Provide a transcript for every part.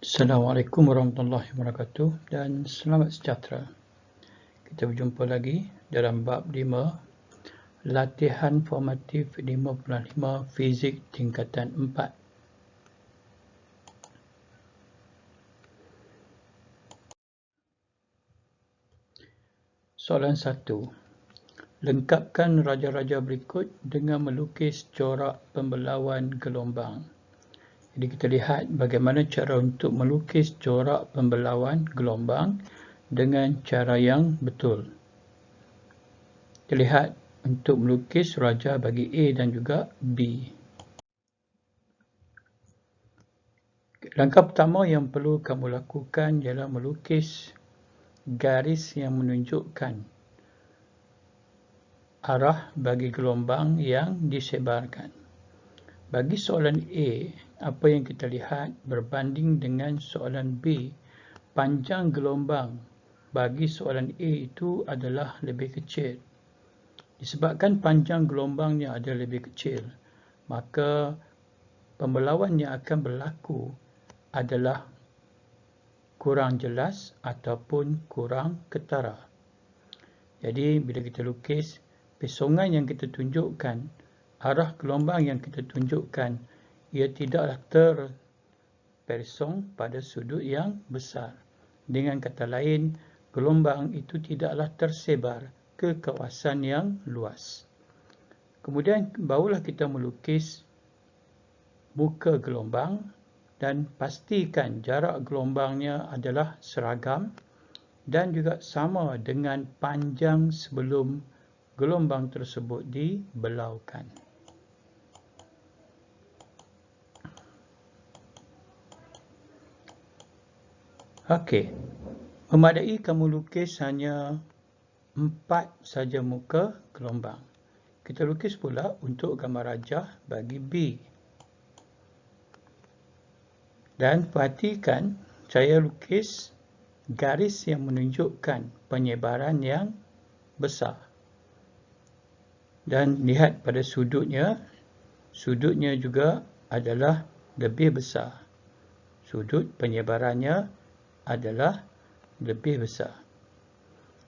Assalamualaikum warahmatullahi wabarakatuh dan selamat sejahtera. Kita berjumpa lagi dalam bab 5, latihan formatif 5.5 fizik tingkatan 4. Soalan 1. Lengkapkan raja-raja berikut dengan melukis corak pembelawan gelombang. Jadi kita lihat bagaimana cara untuk melukis corak pembelawan gelombang dengan cara yang betul. Kita lihat untuk melukis raja bagi A dan juga B. Langkah pertama yang perlu kamu lakukan ialah melukis garis yang menunjukkan arah bagi gelombang yang disebarkan. Bagi soalan A, apa yang kita lihat berbanding dengan soalan B, panjang gelombang bagi soalan A itu adalah lebih kecil. Disebabkan panjang gelombangnya adalah lebih kecil, maka pembelawan yang akan berlaku adalah kurang jelas ataupun kurang ketara. Jadi bila kita lukis, pesongan yang kita tunjukkan, arah gelombang yang kita tunjukkan, ia tidaklah terpesong pada sudut yang besar. Dengan kata lain, gelombang itu tidaklah tersebar ke kawasan yang luas. Kemudian barulah kita melukis muka gelombang dan pastikan jarak gelombangnya adalah seragam dan juga sama dengan panjang sebelum gelombang tersebut dibelaukan. Okey, memadai kamu lukis hanya 4 saja muka gelombang. Kita lukis pula untuk gambar rajah bagi B. Dan perhatikan saya lukis garis yang menunjukkan penyebaran yang besar. Dan lihat pada sudutnya juga adalah lebih besar. Sudut penyebarannya adalah lebih besar.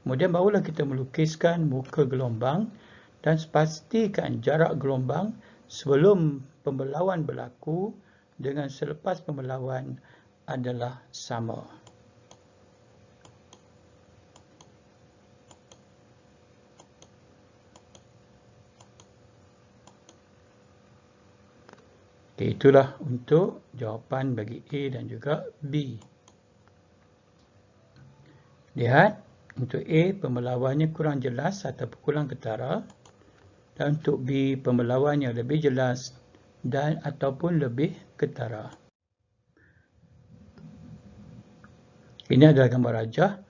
Kemudian barulah kita melukiskan muka gelombang dan pastikan jarak gelombang sebelum pembelawan berlaku dengan selepas pembelawan adalah sama. Okay, itulah untuk jawapan bagi A dan juga B. Lihat, untuk A pembelawannya kurang jelas ataupun kurang ketara, dan untuk B pembelawannya lebih jelas dan ataupun lebih ketara. Ini adalah gambar rajah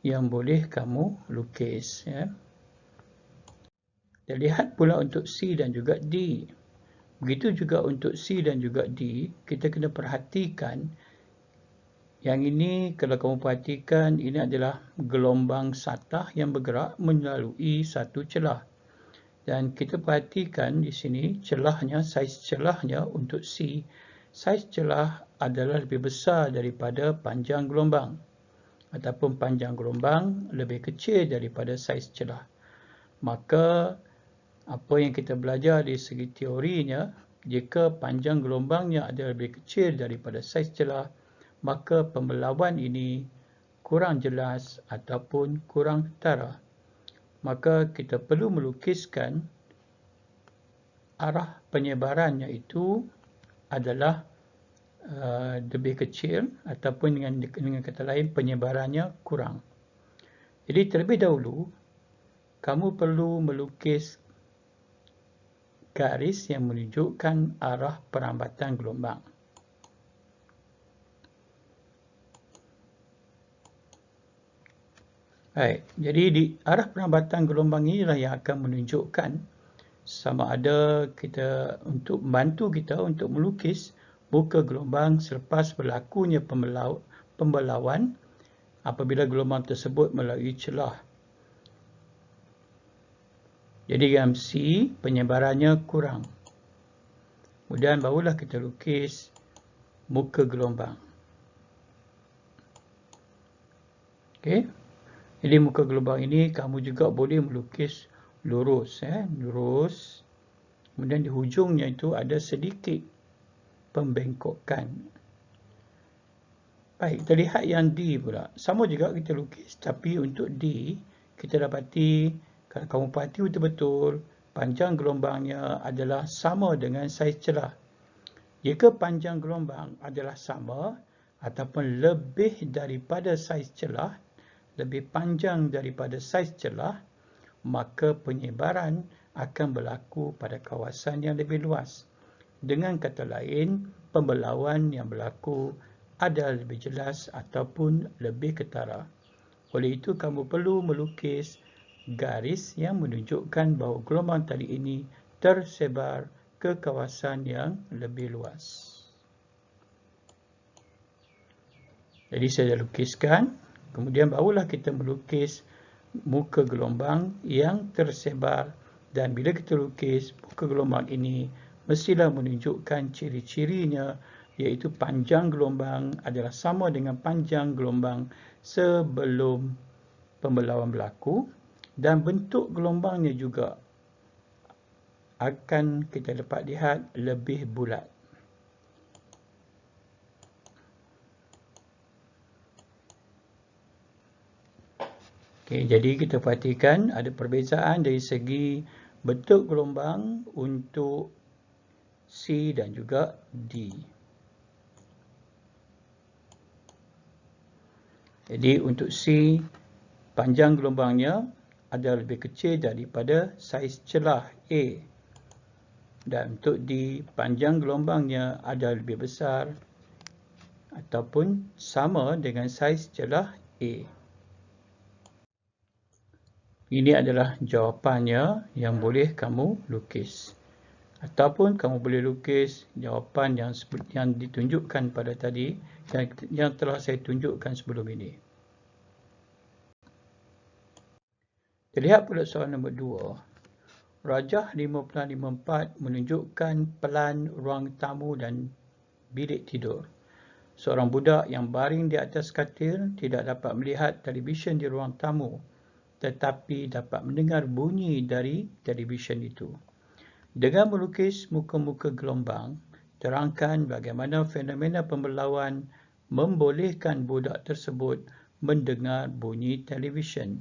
yang boleh kamu lukis. Ya. Dan lihat pula untuk C dan juga D. Begitu juga untuk C dan juga D, kita kena perhatikan yang ini, kalau kamu perhatikan, ini adalah gelombang satah yang bergerak melalui satu celah. Dan kita perhatikan di sini celahnya, saiz celahnya untuk C, saiz celah adalah lebih besar daripada panjang gelombang. Ataupun panjang gelombang lebih kecil daripada saiz celah. Maka apa yang kita belajar dari segi teorinya, jika panjang gelombangnya adalah lebih kecil daripada saiz celah, maka pembelawan ini kurang jelas ataupun kurang ketara. Maka kita perlu melukiskan arah penyebarannya itu adalah lebih kecil ataupun dengan kata lain penyebarannya kurang. Jadi terlebih dahulu kamu perlu melukis garis yang menunjukkan arah perambatan gelombang. Baik, jadi di arah perambatan gelombang inilah yang akan menunjukkan sama ada kita untuk membantu kita untuk melukis muka gelombang selepas berlakunya pembelawan apabila gelombang tersebut melalui celah. Jadi dalam C penyebarannya kurang. Kemudian barulah kita lukis muka gelombang. Okey. Jadi muka gelombang ini kamu juga boleh melukis lurus, lurus. Kemudian di hujungnya itu ada sedikit pembengkokan. Baik, kita lihat yang D pula. Sama juga kita lukis, tapi untuk D, kita dapati, kalau kamu perhati betul-betul, panjang gelombangnya adalah sama dengan saiz celah. Jika panjang gelombang adalah sama, ataupun lebih daripada saiz celah, lebih panjang daripada saiz celah, maka penyebaran akan berlaku pada kawasan yang lebih luas. Dengan kata lain, pembelauan yang berlaku adalah lebih jelas ataupun lebih ketara. Oleh itu, kamu perlu melukis garis yang menunjukkan bahawa gelombang tali ini tersebar ke kawasan yang lebih luas. Jadi saya lukiskan, kemudian barulah kita melukis muka gelombang yang tersebar, dan bila kita lukis muka gelombang ini mestilah menunjukkan ciri-cirinya, iaitu panjang gelombang adalah sama dengan panjang gelombang sebelum pembelauan berlaku, dan bentuk gelombangnya juga akan kita dapat lihat lebih bulat. Okay, jadi kita perhatikan ada perbezaan dari segi bentuk gelombang untuk C dan juga D. Jadi untuk C, panjang gelombangnya adalah lebih kecil daripada saiz celah A. Dan untuk D, panjang gelombangnya adalah lebih besar ataupun sama dengan saiz celah A. Ini adalah jawapannya yang boleh kamu lukis. Ataupun kamu boleh lukis jawapan yang ditunjukkan pada tadi, yang telah saya tunjukkan sebelum ini. Terlihat pula soalan nombor 2. Rajah 5.54 menunjukkan pelan ruang tamu dan bilik tidur. Seorang budak yang baring di atas katil tidak dapat melihat televisyen di ruang tamu, tetapi dapat mendengar bunyi dari televisyen itu. Dengan melukis muka-muka gelombang, terangkan bagaimana fenomena pembelauan membolehkan budak tersebut mendengar bunyi televisyen.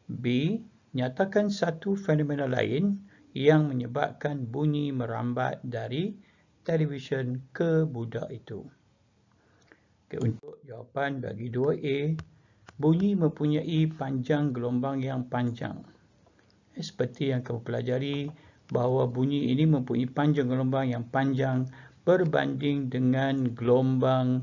B. Nyatakan satu fenomena lain yang menyebabkan bunyi merambat dari televisyen ke budak itu. Okay, untuk jawapan bagi 2A, bunyi mempunyai panjang gelombang yang panjang. Seperti yang kamu pelajari, bahawa bunyi ini mempunyai panjang gelombang yang panjang berbanding dengan gelombang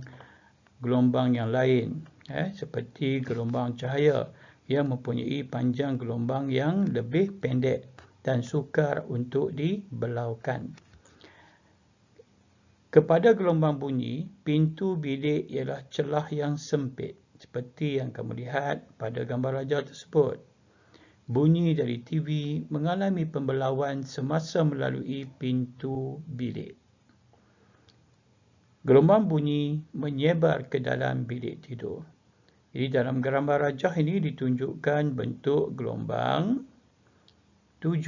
yang lain, seperti gelombang cahaya yang mempunyai panjang gelombang yang lebih pendek dan sukar untuk dibelaukan. Kepada gelombang bunyi, pintu bilik ialah celah yang sempit, seperti yang kamu lihat pada gambar rajah tersebut. Bunyi dari TV mengalami pembelauan semasa melalui pintu bilik. Gelombang bunyi menyebar ke dalam bilik tidur. Jadi dalam gambar rajah ini ditunjukkan bentuk gelombang 7.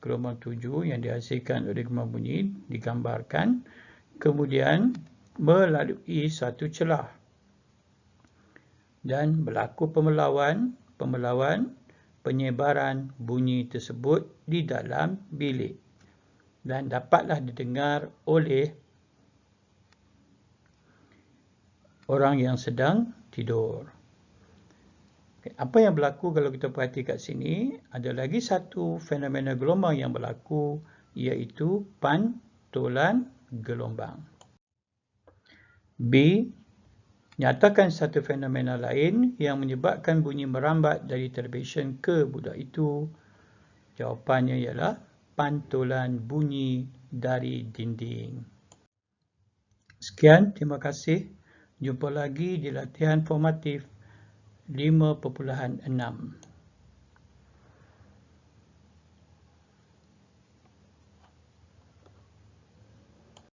Gelombang 7 yang dihasilkan oleh gelombang bunyi digambarkan, kemudian melalui satu celah. Dan berlaku pembelauan penyebaran bunyi tersebut di dalam bilik dan dapatlah didengar oleh orang yang sedang tidur. Apa yang berlaku kalau kita perhati kat sini, ada lagi satu fenomena gelombang yang berlaku, iaitu pantulan gelombang. B. Nyatakan satu fenomena lain yang menyebabkan bunyi merambat dari televisyen ke budak itu. Jawapannya ialah pantulan bunyi dari dinding. Sekian, terima kasih. Jumpa lagi di latihan formatif 5.6.